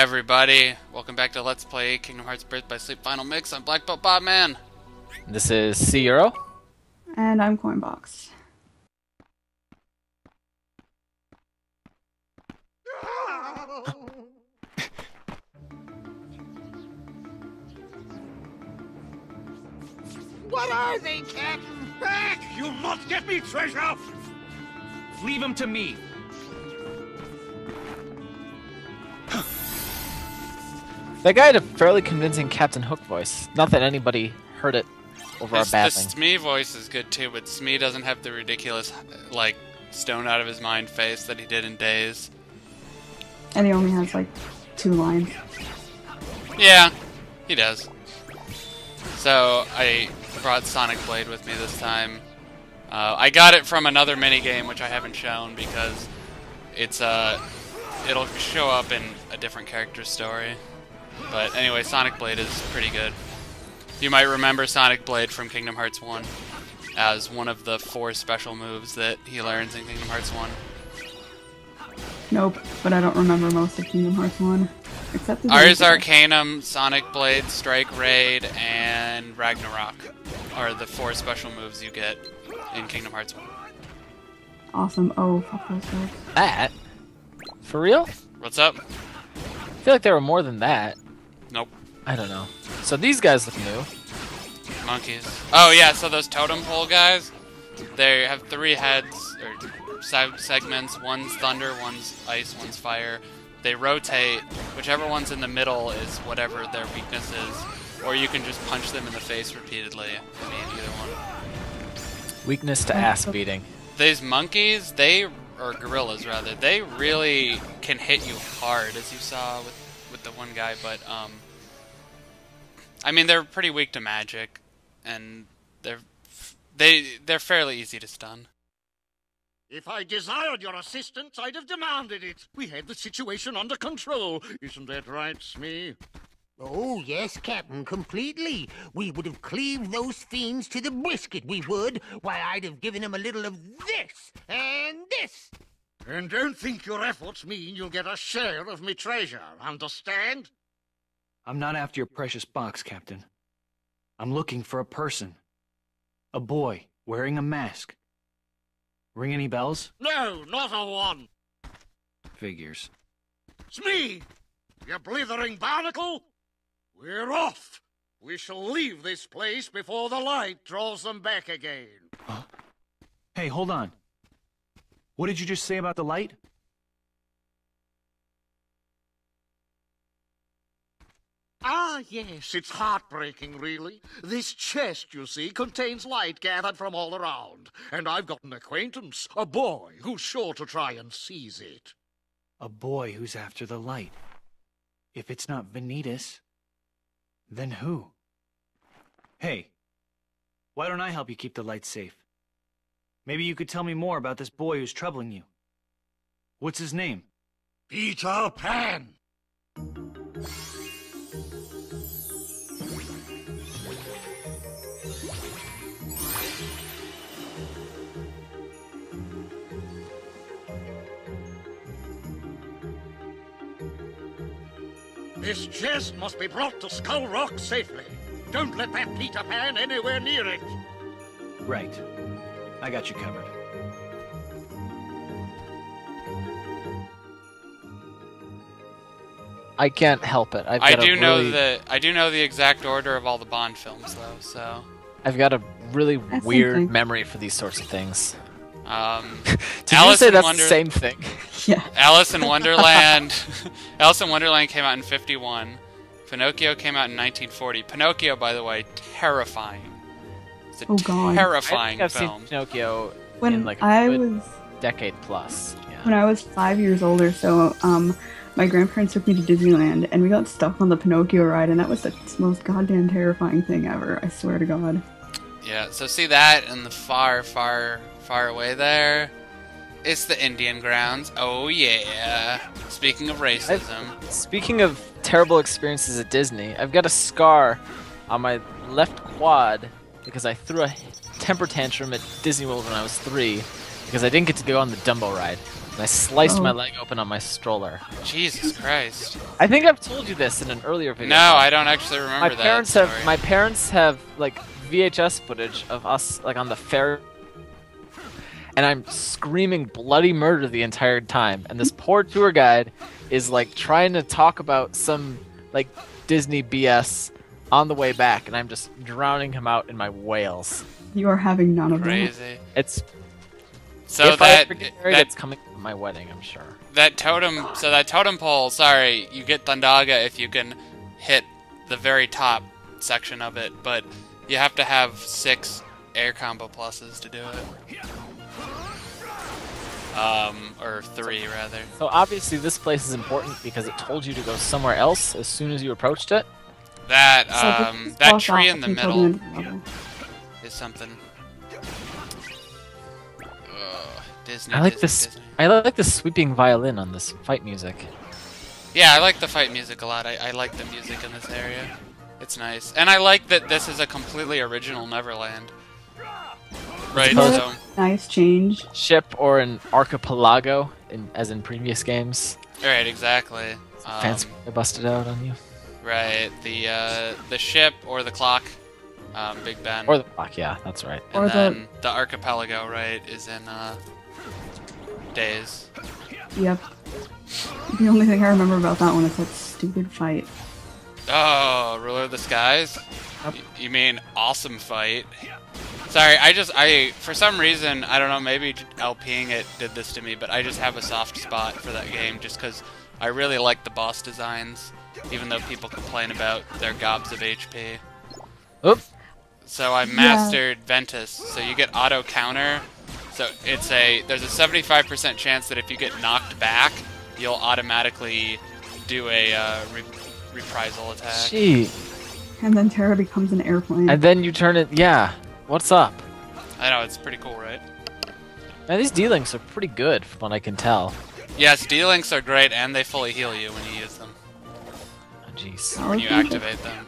everybody, welcome back to Let's Play Kingdom Hearts Birth by Sleep Final Mix. I'm Black Belt Bob Man. This is C Euro. And I'm Coinbox. What are they, Captain? Back! You'll not get me treasure! Leave him to me. That guy had a fairly convincing Captain Hook voice. Not that anybody heard it over our The babbling. Smee voice is good too, but Smee doesn't have the ridiculous, like, stone out of his mind face that he did in Days. And he only has like 2 lines. Yeah, he does. So, I brought Sonic Blade with me this time. I got it from another minigame, which I haven't shown, because it's, it'll show up in a different character's story. But anyway, Sonic Blade is pretty good. You might remember Sonic Blade from Kingdom Hearts 1 as one of the 4 special moves that he learns in Kingdom Hearts 1. Nope, but I don't remember most of Kingdom Hearts 1. Except the Ars Arcanum, Sonic Blade, Strike Raid, and Ragnarok are the 4 special moves you get in Kingdom Hearts 1. Awesome. Oh, fuck those guys. That? For real? What's up? I feel like there were more than that. Nope. I don't know. So these guys look new. Monkeys. Oh yeah, so those totem pole guys, they have 3 heads, or segments. One's thunder, one's ice, one's fire. They rotate. Whichever one's in the middle is whatever their weakness is. Or you can just punch them in the face repeatedly. I mean, either one. Weakness to ass beating. These monkeys, or gorillas rather, they really can hit you hard, as you saw with the one guy, but, I mean, they're pretty weak to magic, and they're fairly easy to stun. If I desired your assistance, I'd have demanded it. We had the situation under control. Isn't that right, Smee? Oh, yes, Captain, completely. We would have cleaved those fiends to the brisket, we would. Why, I'd have given them a little of this and this. And don't think your efforts mean you'll get a share of me treasure, understand? I'm not after your precious box, Captain. I'm looking for a person. A boy wearing a mask. Ring any bells? No, not a one. Figures. Smee! You blithering barnacle! We're off! We shall leave this place before the light draws them back again. Huh? Hey, hold on. What did you just say about the light? Ah, yes, it's heartbreaking, really. This chest, you see, contains light gathered from all around. And I've got an acquaintance, a boy, who's sure to try and seize it. A boy who's after the light. If it's not Vanitas, then who? Hey, why don't I help you keep the light safe? Maybe you could tell me more about this boy who's troubling you. What's his name? Peter Pan! This chest must be brought to Skull Rock safely. Don't let that Peter Pan anywhere near it. Right. I got you covered. I can't help it. I do know the exact order of all the Bond films, though. So I've got a really weird thing. memory for these sorts of things. Did Alice you say in that's Wonder the same thing? Yeah. Alice in Wonderland. Alice in Wonderland came out in '51. Pinocchio came out in 1940. Pinocchio, by the way, terrifying. It's a Oh, God. terrifying I think I've film. seen Pinocchio When in like a I good was decade plus. Yeah. when I was 5 years old or so, my grandparents took me to Disneyland and we got stuck on the Pinocchio ride, and that was the most goddamn terrifying thing ever, I swear to God. Yeah, so see that in the far, far, far away there? It's the Indian grounds. Oh yeah. Speaking of racism. Speaking of terrible experiences at Disney, I've got a scar on my left quad because I threw a temper tantrum at Disney World when I was 3 because I didn't get to go on the Dumbo ride. and I sliced Oh. my leg open on my stroller. Jesus Christ. I think I've told you this in an earlier video. No, I don't actually remember My that parents story. have my parents have like VHS footage of us like on the ferry, and I'm screaming bloody murder the entire time. And this poor tour guide is like trying to talk about some like Disney BS on the way back, and I'm just drowning him out in my wails. You are having none of that. Crazy. It's So if I that ever get married, that it's coming to my wedding, I'm sure. that totem pole, sorry, you get Thundaga if you can hit the very top section of it, but you have to have 6 air combo pluses to do it. Or 3 rather. So obviously this place is important because it told you to go somewhere else as soon as you approached it. That So this that boss tree off in the until middle end of the level. is something. Disney. I like Disney, this. Disney. I like the sweeping violin on this fight music. Yeah, I like the fight music a lot. I like the music in this area. It's nice. And I like that this is a completely original Neverland. Right, Suppose- so... Nice change. Ship or an archipelago, as in previous games. Right, exactly. Fancy I busted out on you. Right, the ship or the clock, Big Ben. Or the clock, yeah, that's right. and or then the archipelago, right, is in, Days. Yep. The only thing I remember about that one is that stupid fight. Oh, Ruler of the Skies? You mean Awesome Fight? Sorry, for some reason, I don't know, maybe LPing it did this to me, but I just have a soft spot for that game just because I really like the boss designs, even though people complain about their gobs of HP. Oop. So I mastered Ventus, so you get auto counter. So there's a 75% chance that if you get knocked back, you'll automatically do a reprisal attack. Gee. And then Terra becomes an airplane. And then you turn it, yeah. What's up? I know, it's pretty cool, right? Now these D-Links are pretty good from what I can tell. Yes, D-Links are great, and they fully heal you when you use them, Oh, jeez. when you activate them.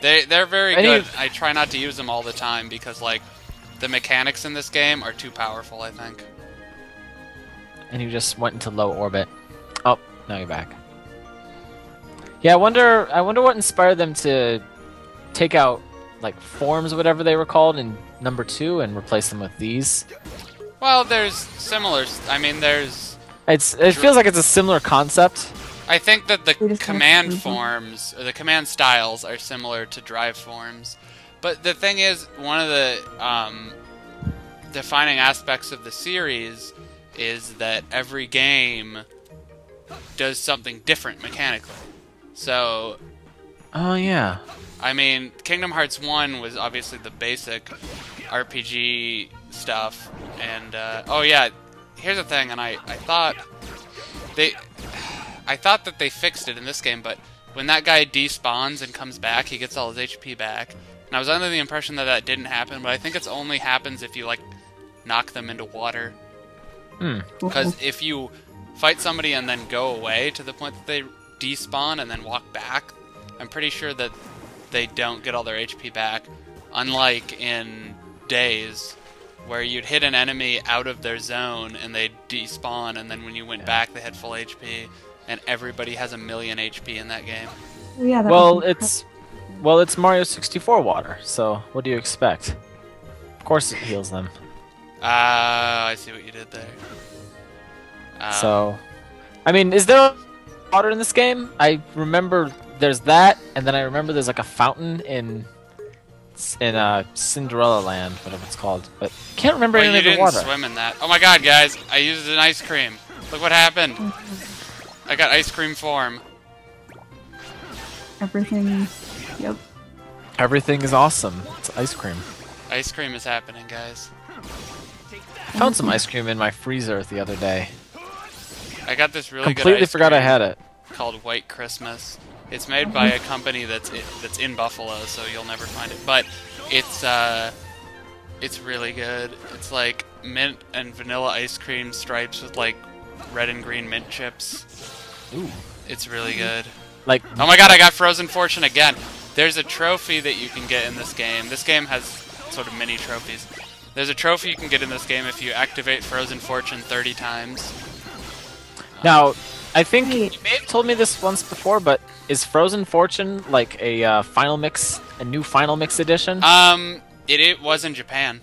They're very good. I try not to use them all the time because, like, the mechanics in this game are too powerful, I think. And you just went into low orbit. Oh, now you're back. Yeah, I wonder what inspired them to take out like forms, whatever they were called, in number 2 and replace them with these. Well, there's similar. I mean, there's. It feels like it's a similar concept. I think that the We just command have to move on. forms, or the command styles, are similar to drive forms. But the thing is, one of the defining aspects of the series is that every game does something different mechanically. So, Oh yeah. I mean, Kingdom Hearts 1 was obviously the basic RPG stuff, and oh yeah, here's the thing, and I thought that they fixed it in this game, but when that guy despawns and comes back, he gets all his HP back. And I was under the impression that that didn't happen, but I think it's only happens if you like knock them into water. Because if you fight somebody and then go away to the point that they despawn and then walk back, I'm pretty sure that they don't get all their HP back. Unlike in Days, where you'd hit an enemy out of their zone and they'd despawn, and then when you went back, they had full HP, and everybody has 1,000,000 HP in that game. Yeah, that Well, was it's Mario 64 water. So what do you expect? Of course it heals them. I see what you did there. So, I mean, is there water in this game? I remember there's that, and then I remember there's like a fountain in Cinderella Land, whatever it's called. But can't remember But any you of the didn't water. swim in that. Oh my god, guys! I used an ice cream. Look what happened. I got ice cream form. everything. Yep. Everything is awesome. It's ice cream. Ice cream is happening, guys. I found some ice cream in my freezer the other day. I got this really Completely good ice forgot I cream had it. called White Christmas. It's made by a company that's in Buffalo, so you'll never find it. But it's really good. It's like mint and vanilla ice cream stripes with like red and green mint chips. Ooh. It's really good. Like, Oh my god, I got Frozen Fortune again. There's a trophy that you can get in this game. This game has sort of mini trophies. There's a trophy you can get in this game if you activate Frozen Fortune 30 times. Now, I think Wait. you may have told me this once before, but is Frozen Fortune like a final mix, a new final mix edition? It was in Japan,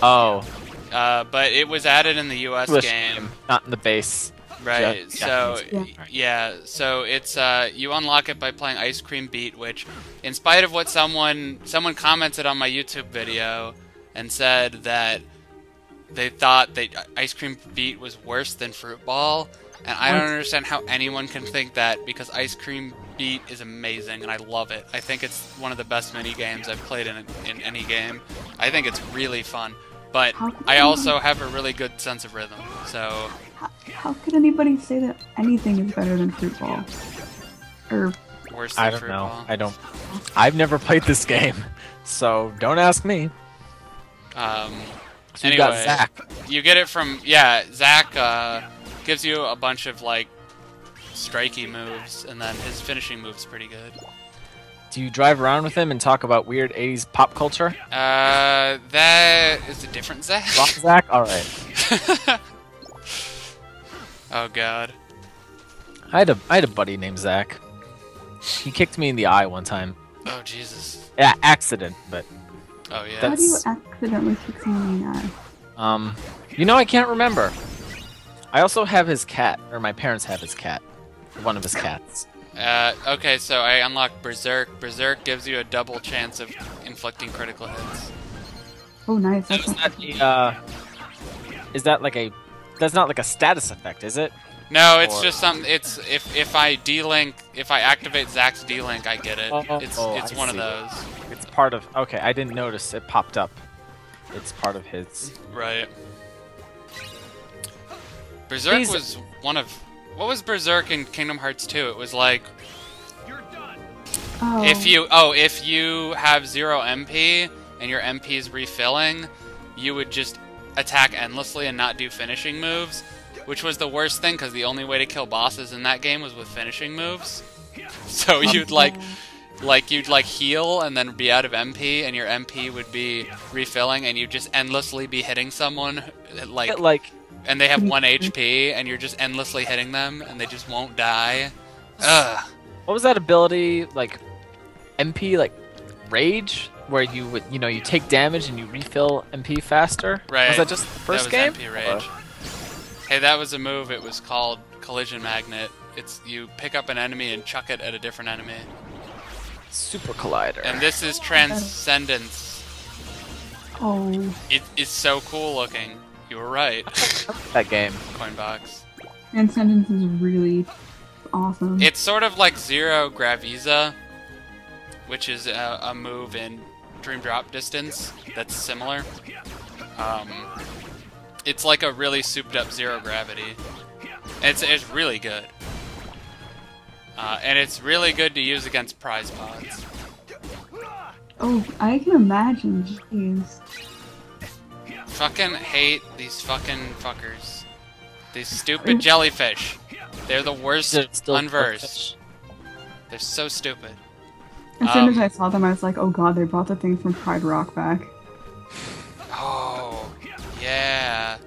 Oh, but it was added in the U.S. English game. not in the base. Right. So Japanese. yeah. So it's you unlock it by playing Ice Cream Beat, which, in spite of what someone commented on my YouTube video and said that they thought that Ice Cream Beat was worse than Fruit Ball, and I don't understand how anyone can think that, because Ice Cream Beat is amazing and I love it. I think it's one of the best mini games I've played in any game. I think it's really fun, but I also have a really good sense of rhythm. So How could anybody say that anything is better than Fruit Ball? Or worse than I don't Fruit know. Ball. I've never played this game, so don't ask me. So you got Anyway, Zack. You get it from Zack gives you a bunch of like strikey moves, and then his finishing move's pretty good. Do you drive around with him and talk about weird 80s pop culture? That is a different Zack. Rock Zack? Alright. Oh god. I had a buddy named Zack. He kicked me in the eye one time. Oh Jesus. Yeah, accident, but Oh yeah. how do you accidentally kick someone in the eye? I can't remember. I also have his cat, or my parents have his cat. One of his cats. Okay, so I unlocked Berserk. Berserk gives you a double chance of inflicting critical hits. Oh, nice. So is that like a that's not like a status effect, is it? No, it's Or- just something. It's if I activate Zack's D-Link, I get it. It's I one of see. those. It's part of okay, I didn't notice it popped up. It's part of his Right. Berserk These- was one of... What was Berserk in Kingdom Hearts 2? It was like... Oh. If you have 0 MP and your MP is refilling, you would just attack endlessly and not do finishing moves, which was the worst thing because the only way to kill bosses in that game was with finishing moves. So you'd you'd heal and then be out of MP, and your MP would be refilling, and you'd just endlessly be hitting someone and they have 1 HP, and you're just endlessly hitting them, and they just won't die. Ugh. what was that ability like MP like Rage, where you would you take damage and you refill MP faster? Right. Was that just the first that was game? MP Rage. Hey, that was a move. It was called Collision Magnet. It's you pick up an enemy and chuck it at a different enemy. Super Collider. And this is Transcendence. Oh. It is so cool looking. You were right. that game. Coin box. Transcendence is really awesome. It's sort of like Zero Graviza, which is a move in Dream Drop Distance that's similar. It's like a really souped up Zero Gravity. It's really good. And it's really good to use against prize pods. Oh, I can imagine. Jeez. Fucking hate these fucking fuckers. These stupid jellyfish. They're the worst Still unversed. They're so stupid. As soon as I saw them, I was like, oh god, they brought the thing from Pride Rock back. Oh, yeah.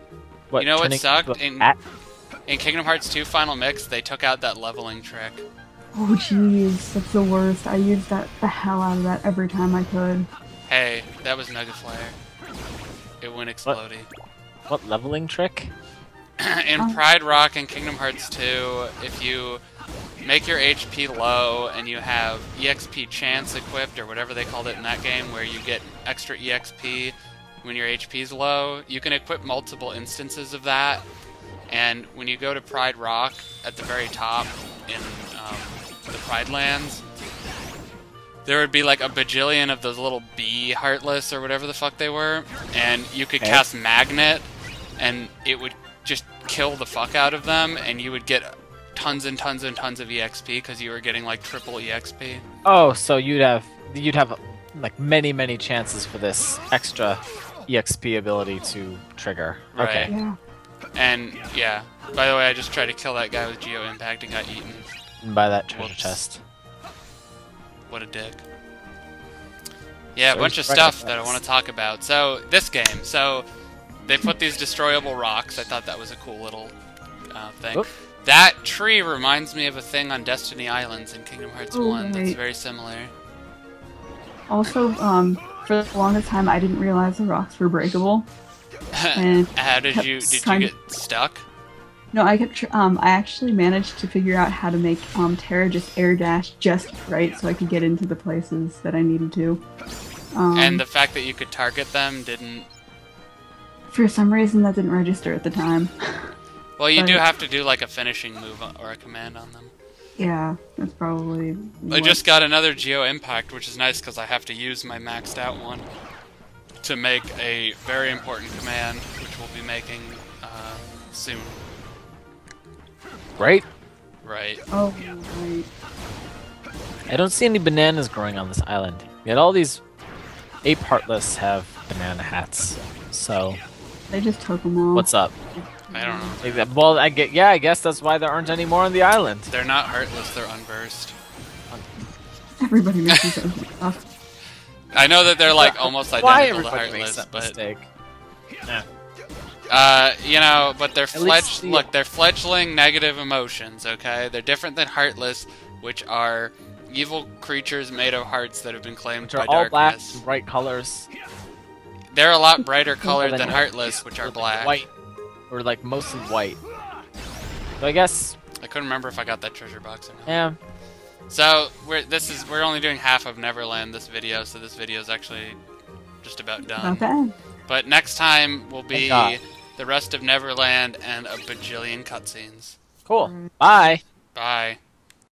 What, You know what turning sucked? into a cat? In Kingdom Hearts 2 Final Mix, they took out that leveling trick. Oh jeez, that's the worst. I used the hell out of that every time I could. Hey, that was Nugget Flare. It went explodey. What leveling trick? In Pride Rock and Kingdom Hearts 2, if you make your HP low and you have EXP Chance equipped, or whatever they called it in that game, where you get extra EXP when your HP is low, you can equip multiple instances of that. And when you go to Pride Rock at the very top in the Pride Lands, there would be like a bajillion of those little bee heartless or whatever the fuck they were, and you could cast Magnet, and it would just kill the fuck out of them, and you would get tons and tons and tons of EXP because you were getting like triple EXP. Oh, so you'd have like many chances for this extra EXP ability to trigger. Right. Okay. Yeah. And yeah, by the way, I just tried to kill that guy with Geo Impact and got eaten. And by that treasure Whoops. chest. What a dick. Yeah, a So bunch of he's right stuff at that I us. want to talk about. So, this game. So, they put these destroyable rocks. I thought that was a cool little thing. Oop. That tree reminds me of a thing on Destiny Islands in Kingdom Hearts Oh, 1 that's right. very similar. Also, for the longest time, I didn't realize the rocks were breakable. And How did kept you kind get of- stuck? No, I actually managed to figure out how to make Terra just air dash just right so I could get into the places that I needed to. And the fact that you could target them didn't... For some reason, that didn't register at the time. Well, you do But- have to do like a finishing move or a command on them. Yeah, that's probably. I what- just got another Geo Impact, which is nice because I have to use my maxed out one to make a very important command, which we'll be making soon. Right? Right. Oh, right. I don't see any bananas growing on this island. Yet all these ape heartless have banana hats. So They just took them all. what's up? I don't know. Like, well, I guess that's why there aren't any more on the island. They're not heartless, they're unversed. Everybody messes those up. I know that they're like almost Why identical to everybody makes heartless, that but mistake? you know, but they're least the- look, they're fledgling negative emotions, okay? They're different than heartless, which are evil creatures made of hearts that have been claimed Which are by all black darkness. and bright colors. They're a lot brighter colored than than heartless, which are Like black. white, or like mostly white. So I guess, I couldn't remember if I got that treasure box or not. yeah. So we're only doing half of Neverland this video, so this video is actually just about done. Not bad. But next time will be Thank the rest of Neverland and a bajillion cutscenes. Cool. Bye. Bye.